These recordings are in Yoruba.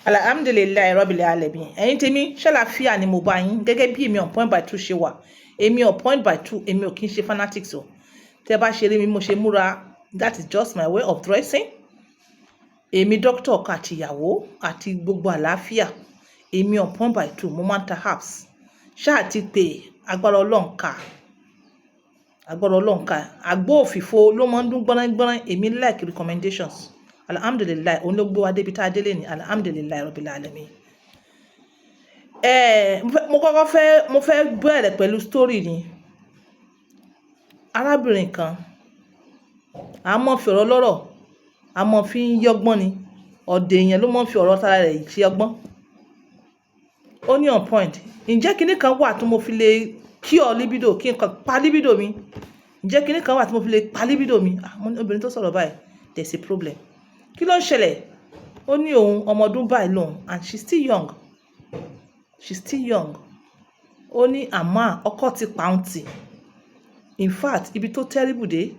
Alhamdulillahi rabbil alamin. Ẹ̀yin tèmi ṣàlàáfíà ni mo bá yín gẹ́gẹ́ bí èmi on point by two ṣe wà. Èmi on point by two, èmi ò kí ń ṣe fanatics o. Tẹ́ bá ṣe rí mi mo ṣe múra, that is just my way of dressing. Èmi doctor ọkọ àti ìyàwó àti gbogbo àlàáfíà. Èmi on point by two, mo máa ń ta herbs. Ṣáà ti pé agbára Ọlọ́run ká. Agbára Ọlọ́run ká. Àgbo òfìfo ló máa ń dún gbọ́nrán. Èmi like recommendations. Alhamdulillah, òun ló gbé wa débi tá a délé ni. Alhamdulillah rabbil alamin. Mo fẹ́ bẹ̀rẹ̀ pẹ̀lú story ni. Arábìnrin kan, a mọ̀ fi ọ̀rọ̀ lọ́rọ̀, a mọ̀ fi ń yọgbọ́n ni. Ọ̀dẹ̀ èèyàn ló mọ̀ fi ọ̀rọ̀ tara rẹ̀ ṣe ọgbọ́n. Ó ní on point. Ǹjẹ́ kinní kan wà tí mo fi lè cure libido, kí n kan pa libido mi? Ǹjẹ́ kinní kan wà tí mo fi lè pa libido mi? Obìnrin tó sọ̀rọ̀ báyìí, there's a problem. Kí ló ń ṣẹlẹ̀? Ó ní òun ọmọ ọdún báyìí lòun and she's still young. She's still young. Ó ní àmọ́ ọkọ ti pa òun tì. In fact, ibi tó terrible dé,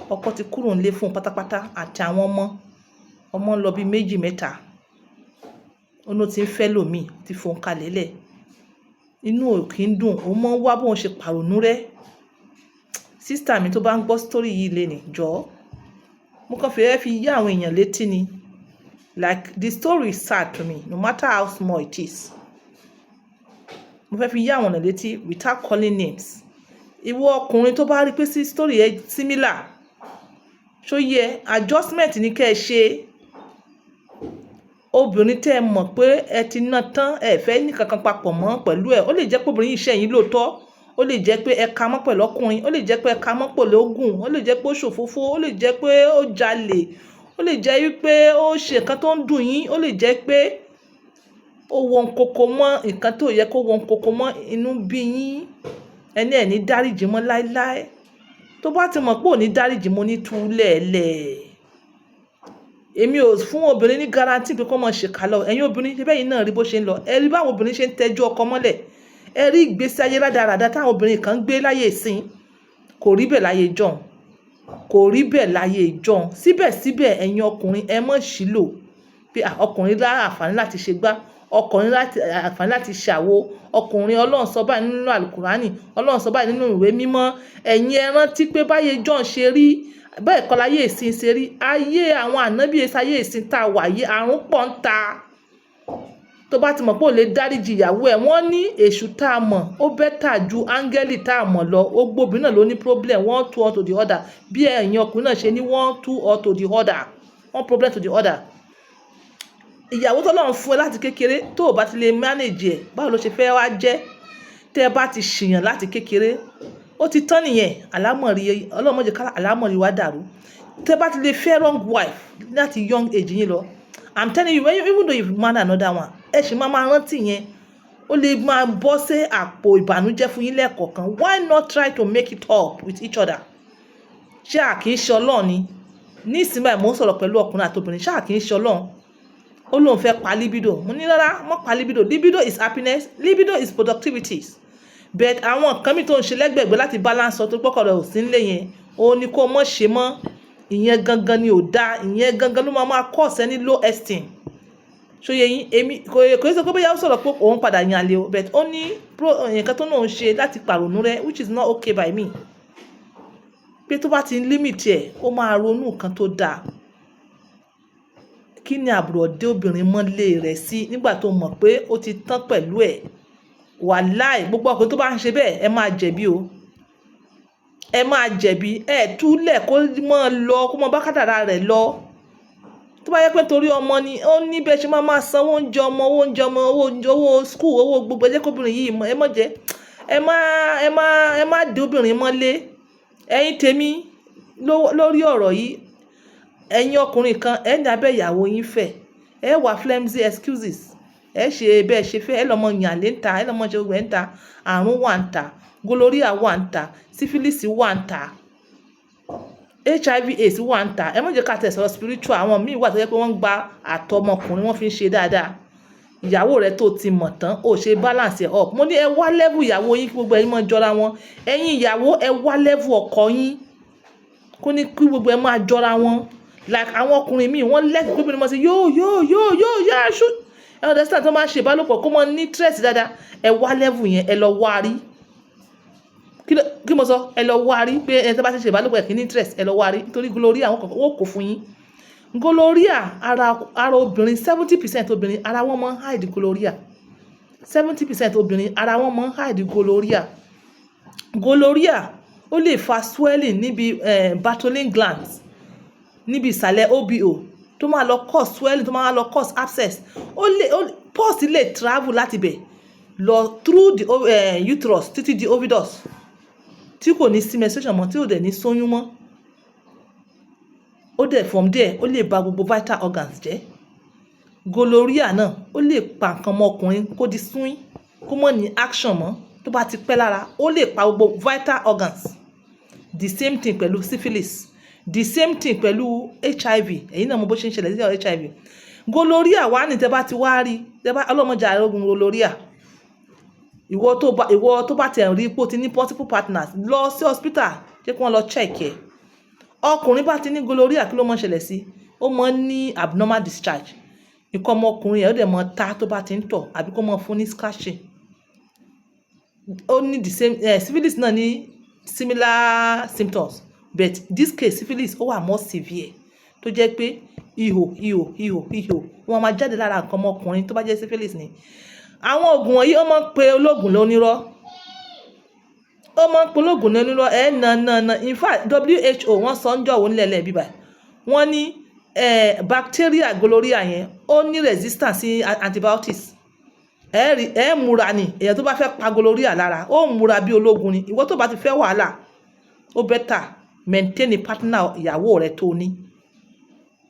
ọkọ ti kúrò nílé fún pátápátá àti àwọn ọmọ ń lọ bí 2 mẹ́ta. Ó ti ń fẹ́ lòmíì, ti fòun kalẹ̀ lẹ̀. Inú ò kí ń dùn, òun mọ́ wá bóun ṣe pàrònú rẹ́. Sister mi tó bá ń gbọ́ story yìí lénìí, jọ̀ọ́. Mo kàn fẹ́ fi yá àwọn èèyàn létí ni. Like the story is sad to me, no matter how small it is. Mo fẹ́ fi yá àwọn èèyàn létí without calling names. Ìwọ ọkùnrin tó bá rí pé sí story yẹn similar, ṣó yẹ adjustment ní kẹ́ ẹ ṣe. Obìnrin tẹ́ ẹ mọ̀ pé ẹ ti ná tán, ẹ fẹ́ ní kankan papọ̀ mọ́ pẹ̀lú ẹ̀. Ó lè jẹ́ pé obìnrin yìí ṣẹ̀yìn lóòótọ́. Ó lè jẹ́ pé ẹ ka mọ́ pẹ̀lú ọkùnrin. Ó lè jẹ́ pé ẹ ka mọ́ pẹ̀lú ogun. Ó lè jẹ́ pé ó ṣòfófó. Ó lè jẹ́ pé ó jalè. Ó lè jẹ́ wípé ó ṣe nǹkan tó ń dùn yín. Ó lè jẹ́ pé ó wọ nkoko mọ́ nǹkan tó yẹ kó wọ nkoko mọ́ inú bí yín. Ẹni ẹ̀ ní dáríjì mọ́ láíláí. Tó bá ti mọ̀ pé ò ní dáríjì mọ́ ní túlẹ̀ẹ̀lẹ̀. Èmi ò fún obìnrin ní guarantee pé kó mọ̀ ṣe kálọ̀. Ẹ̀yin obìnrin ṣe bẹ́ẹ̀ yìí náà rí bó ṣe ń lọ. Ẹ rí báwọn obìnrin ṣe ń tẹ́jú ọkọ mọ́lẹ̀. Ẹ rí ìgbésí ayé rádaràda táwọn obìnrin kan ń gbé láyé ìsìn. Kò rí bẹ́ẹ̀ láyé ìjọ́un. Kò rí bẹ́ẹ̀ láyé ìjọ́un. Síbẹ̀síbẹ̀ ẹ̀yin ọkùnrin ẹ mọ̀ ṣìlò pé ọkùnrin lá àǹfààní láti ṣe gbá, ọkùnrin àǹfààní láti ṣàwo, ọkùnrin Ọlọ́run sọ báyìí nínú àlùkùránì, Ọlọ́run sọ báyìí nínú ìwé mímọ́. Ẹ̀yin ẹ rántí pé báyé ìjọ́un ṣe rí, bẹ́ẹ̀ kọ́ láyé ìsìn ṣe rí. Ayé àwọn ànábì ayé ìsìn tá a wà yìí, àrùn pọ̀ ń ta. Tó bá ti mọ̀ pé ò lè dáríjì ìyàwó ẹ̀, wọ́n ní èṣù tá a mọ̀ ó bẹ́tà ju áńgẹ́lì tá a mọ̀ lọ. Ó gbóbìnrin náà ló ní problem one two or to the other. Bí ẹ̀yin ọkùnrin náà ṣe ní 1 2 or to the other. One problem to the other. Ìyàwó tó lọ́run fún ẹ láti kékeré tó o bá ti lè manage ẹ̀, báwo ló ṣe fẹ́ wá jẹ́? Tẹ́ ẹ bá ti ṣìyàn láti kékeré, ó ti tán nìyẹn. Àlámọ̀rí Ọlọ́run má jẹ́ ká àlámọ̀rí wa dàrú. Tẹ́ ẹ bá ti lè fẹ́ wrong wife láti young age yín lọ, I'm telling you, even though you've married another one, ẹ ṣì máa rántí yẹn. Ó lè máa bọ́ sí àpò ìbànújẹ́ fún yín lẹ́ẹ̀kọ̀ọ̀kan. Why not try to make it up with each other? Ṣé à kì í ṣe Ọlọ́run ni? Ní ìsìn báyìí mò ń sọ̀rọ̀ pẹ̀lú ọkùnrin àti obìnrin. Ṣé à kì í ṣe Ọlọ́run? Ó lóun fẹ́ pa libido. Mo ní rárá, mọ́ pa libido. Libido is happiness. Libido is productivities. But àwọn nǹkan mi tó ń ṣe lẹ́gbẹ̀gbẹ́ láti balance ọtún pọ́kọ̀ rẹ̀ ò sí nílé yẹn. Ó ní kó mọ̀ ṣe mọ́. Ìyẹn gangan ni ò dáa. Ìyẹn gangan ló máa cause any low esteem. So yẹn èmi kò sọ pé bóyá ó sọ̀rọ̀ pé òun padà yan àlè o, but ó ní nǹkan tó náà ń ṣe láti pàrònú rẹ̀, which is not okay by me. Pé tó bá ti ń limit ẹ̀, ó máa ronú nǹkan tó dáa. Kí ni àbùrọ̀dé obìnrin mọ́lé rẹ̀ sí nígbà tó mọ̀ pé ó ti tán pẹ̀lú ẹ̀? Wàláì, gbogbo ọkùnrin tó bá ń ṣe bẹ́ẹ̀, ẹ máa jẹ̀bi o. Ẹ máa jẹ̀bi. Ẹ túlẹ̀ kó mọ́ lọ, kó mọ́ bá kádàrá rẹ̀ lọ. Tó bá yẹ pé torí ọmọ ni, ó ní bẹ́ẹ̀ ṣe máa sanwó oúnjẹ ọmọ, owó school, owó gbogbo. Ẹ jẹ́ kó obìnrin yìí ẹ mọ̀ jẹ́. Ẹ má dé obìnrin mọ́lé. Ẹ̀yin tèmi lórí ọ̀rọ̀ yìí, ẹ̀yin ọkùnrin kan, ẹ ní abẹ́ ìyàwó yín fẹ́. Ẹ wà flimsy excuses. Ẹ ṣe bẹ́ẹ̀ ṣe fẹ́. Ẹ lọ́mọ yàn lé ń ta. Ẹ lọ́mọ ṣe gbogbo ẹ̀ ń ta. Àrùn wà ń ta. Gonorrhea wà ń ta. Syphilis wà ń ta. HIV/AIDS wà ń ta. Ẹ má jẹ́ ká tẹ̀ sọ̀rọ̀ spiritual. Àwọn míì wà tó jẹ́ pé wọ́n ń gba àtọmọkùnrin, wọ́n fi ń ṣe dáadáa. Ìyàwó rẹ̀ tó ti mọ̀ tán, ó ṣe balance ẹ̀ up. Mo ní ẹ wá level ìyàwó yín kí gbogbo ẹ̀yin máa jọra wọn. Ẹ̀yin ìyàwó ẹ wá level ọkọ yín. Kó ní kí gbogbo ẹ máa jọra wọn. Like àwọn ọkùnrin míì wọ́n lẹ́sìn pé obìnrin máa ṣe yóò yá ṣú. ẹ understand tó máa ṣe ìbálòpọ̀ kó mọ ní interest dáadáa ẹ wá level yẹn ẹ lọ wá rí kí mo sọ ẹ lọ wá rí pé ẹ tó bá ti ṣe ìbálòpọ̀ ẹ kì í ní interest ẹ lọ wá rí nítorí gonorrhea àwọn kọ̀ọ̀kan wọ́n kò fún yín gonorrhea ara obìnrin 70% obìnrin ara wọn máa ń hide gonorrhea 70% obìnrin ara wọn máa ń hide gonorrhea ó lè fa swelling níbi Bartholin glands níbi ìsàlẹ̀ OBO tó máa lọ cause swelling tó máa lọ cause abscess pus lè travel láti bẹ̀ lọ through the uterus títí di ovidus tí kò ní sí menstruation mọ́ tí ò dẹ̀ ní sóyún mọ́ ó dẹ̀ from there ó lè ba gbogbo vital organs jẹ́ gonorrhea náà ó lè pa nǹkan ọmọkùnrin kó di swing kó mọ̀ ní action mọ́ tó bá ti pẹ́ lára ó lè pa gbogbo vital organs the same thing pẹ̀lú syphilis the same thing pẹ̀lú HIV ẹ̀yin náà mo bó ṣe ń ṣẹlẹ̀ sí HIV gonorrhea wà ní tẹ́ bá ti wá rí tẹ́ bá ọlọ́mọdé àrògùn gonorrhea ìwọ tó bá tẹ̀ rí ipò ti ní multiple partners lọ sí hospital jẹ́ kí wọ́n lọ check ẹ̀ ọkùnrin bá ti ní gonorrhea kí ló mọ̀ ṣẹlẹ̀ sí ó mọ̀ ní abnormal discharge nǹkan ọmọkùnrin ẹ̀ ó dẹ̀ mọ̀ ta tó bá ti ń tọ̀ àbí kó mọ̀ fún ní scratching ó ní the same syphilis náà ní similar symptoms but this case syphilis ó wà more severe tó jẹ́ pé ihò wọn máa jáde lára nǹkan ọmọkùnrin tó bá jẹ́ syphilis ni àwọn oògùn wọ̀nyí ó máa ń pe olóògùn lónírọ́ na in fact WHO wọ́n sọ ń jọ̀wọ́ nílẹ̀ bíbá wọ́n ní bacteria gonorrhea yẹn ó ní resistance sí antibiotics ẹ múra ni èyàn tó bá fẹ́ pa gonorrhea lára ó múra bí ológun ni ìwọ tó bá ti fẹ́ wàhálà ó better maintain partner ìyàwó rẹ tó ní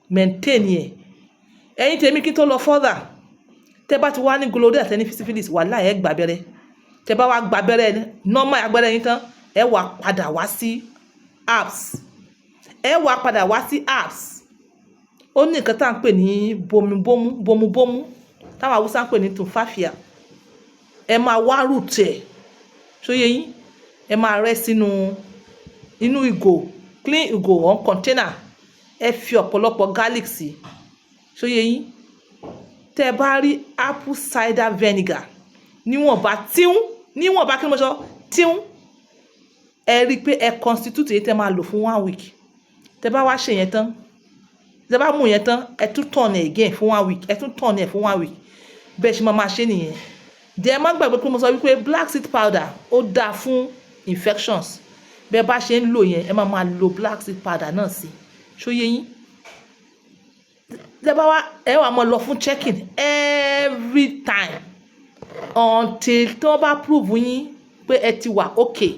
maintain ẹ̀ ẹ̀yin tèmi kí tó lọ further tẹ́ bá ti wá ní gonorrhea tẹ́ ní syphilis wàhálà ẹ gbà abẹ́rẹ́ tẹ́ bá wá gba abẹ́rẹ́ normal abẹ́rẹ́ yín tán ẹ wá padà wá sí herbs ó ní nǹkan tá à ń pè ní bomubomu táwọn Haúsá ń pè ní tumfafiya ẹ máa wá root ẹ̀ ṣóyé yín ẹ máa rẹ́ sínú inú ìgò clean ìgò or container ẹ fi ọ̀pọ̀lọpọ̀ garlic sí ṣóyé yín tẹ́ bá rí apple cider vinegar níwọ̀nba kí ni mo sọ tíún ẹ rí i pé ẹ constitute èyí tẹ́ máa lò fún 1 week tẹ́ bá wá ṣe yẹn tán tẹ́ bá mú yẹn tán ẹ tún turn ẹ̀ again fún 1 week ẹ tún turn ẹ̀ fún 1 week bẹ́ẹ̀ ṣe máa ṣe nìyẹn jẹ́ má gbàgbé pé mo sọ wípé black seed powder ó dáa fún infections bẹ́ẹ̀ bá ṣe ń lò yẹn ẹ máa lo black seed powder náà sí ṣóyé yín tẹ́ bá wá ẹ wà máa lọ fún checking every time until tí wọ́n bá prove yín pé ẹ ti wà okay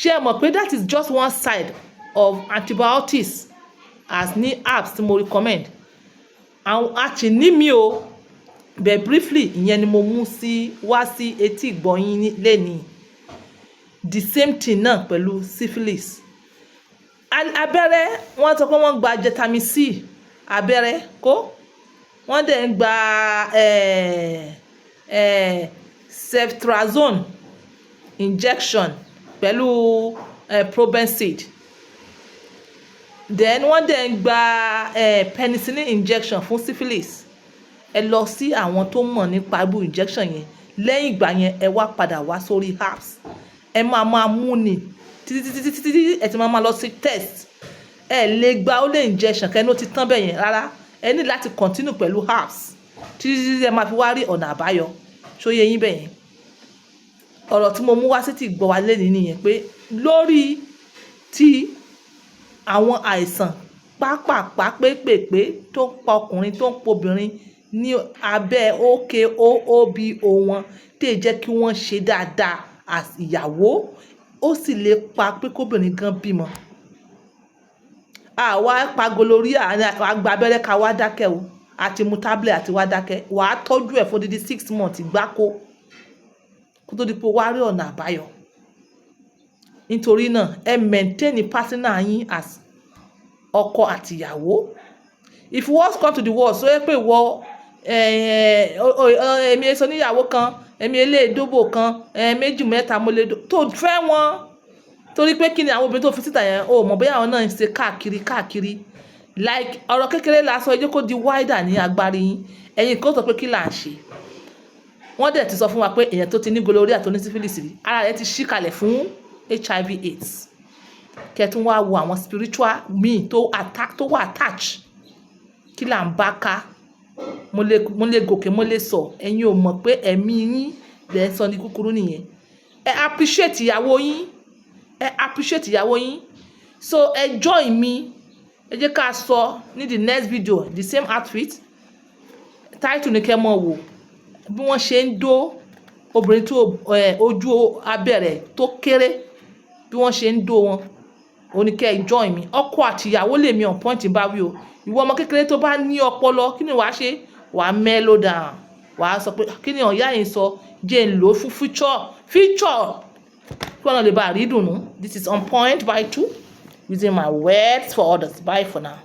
ṣé ẹ mọ̀ pé that is just one side of antibiotics as ní herbs tí mo recommend àwọn àti ní mi o but briefly ìyẹn ni mo mú wá sí etí ìgbọ̀nyín lẹ́ni the same thing náà pẹ̀lú syphilis abẹ́rẹ́ wọ́n sọ pé wọ́n gba vitamin C abẹ́rẹ́ kó wọ́n dẹ̀ ń gba ceftriaxone injection pẹ̀lú probenecid then wọ́n dẹ̀ ń gba penicillin injection fún syphilis ẹ lọ sí àwọn tó mọ̀ nípa irú injection yẹn lẹ́yìn ìgbà yẹn ẹ wá padà wá sórí herbs ẹ máa mú ni títí ẹ ti máa lọ sí test ẹ lè gba ó lè injection kẹ́ni ó ti tán bẹ́ẹ̀ yẹn rárá ẹ ní láti continue pẹ̀lú herbs títí ẹ máa fi wá rí ọ̀nà àbáyọ ṣóyé yín bẹ́ẹ̀ yẹn ọ̀rọ̀ tí mo mú wá sí ti gbọ́ wa lẹ́ni nìyẹn pé lórí ti àwọn àìsàn pápápá pépèpé tó ń pa ọkùnrin tó ń pa obìnrin ní abẹ́ OKOOBO wọn tè jẹ́ kí wọ́n ṣe dáadáa as ìyàwó ó sì lè pa pé kóbìnrin gan bímọ àwa pa gonorrhea àgbà abẹ́rẹ́ ká wá dákẹ́ o àti mu tablet àti wá dákẹ́ wàá tọ́jú ẹ̀ fún dídí 6 months gbáko kó tó di pé wá rí ọ̀nà àbáyọ nítorí náà ẹ maintain partner yín as ọkọ àti ìyàwó if worst come to the worst so yẹ pé ìwọ èmi èso níyàwó kan èmi eléèdóbò kan méjì mẹ́ta mo lè tó fẹ́ wọn torí pé kí ni àwọn obìnrin tó fi síta yẹn o mọ̀ bóyá àwọn náà ń ṣe káàkiri like ọ̀rọ̀ kékeré la sọ ẹ jẹ́ kó di wider ní agbárí yín ẹ̀yin kan sọ pé kí là ń ṣe wọ́n dẹ̀ ti sọ fún wa pé èèyàn tó ti ní gonorrhea tó ní syphilis rí ara rẹ̀ ti ṣí kalẹ̀ fún HIV/AIDS kẹtùn wá wo àwọn spiritual míì tó wà attach kí là ń bá ká mo lè gòkè mo lè sọ ẹ̀yin ò mọ̀ pé ẹ̀mí yín lẹ̀ ń sọ ní kúkúrú nìyẹn ẹ appreciate ìyàwó yín so ẹ join mi ẹ jẹ́ ká sọ ní the next video the same outfit title ní kẹ́ mọ̀ wò bí wọ́n ṣe ń dó obìnrin tó ojú abẹ́rẹ́ tó kéré bí wọ́n ṣe ń dó wọn oníkẹ́ join mi ọkọ àti ìyàwó lèmi on point bá wí o ìwọ ọmọ kékeré tó bá ní ọpọlọ kí ni wàá ṣe wàá mellow down wàá sọ pé kí ni ọ̀yá yìí sọ jẹ́ ń lò ó fún future kí wọ́n náà lè bá rí dùnú. This is on point by 2 using my words for others. Bye for now.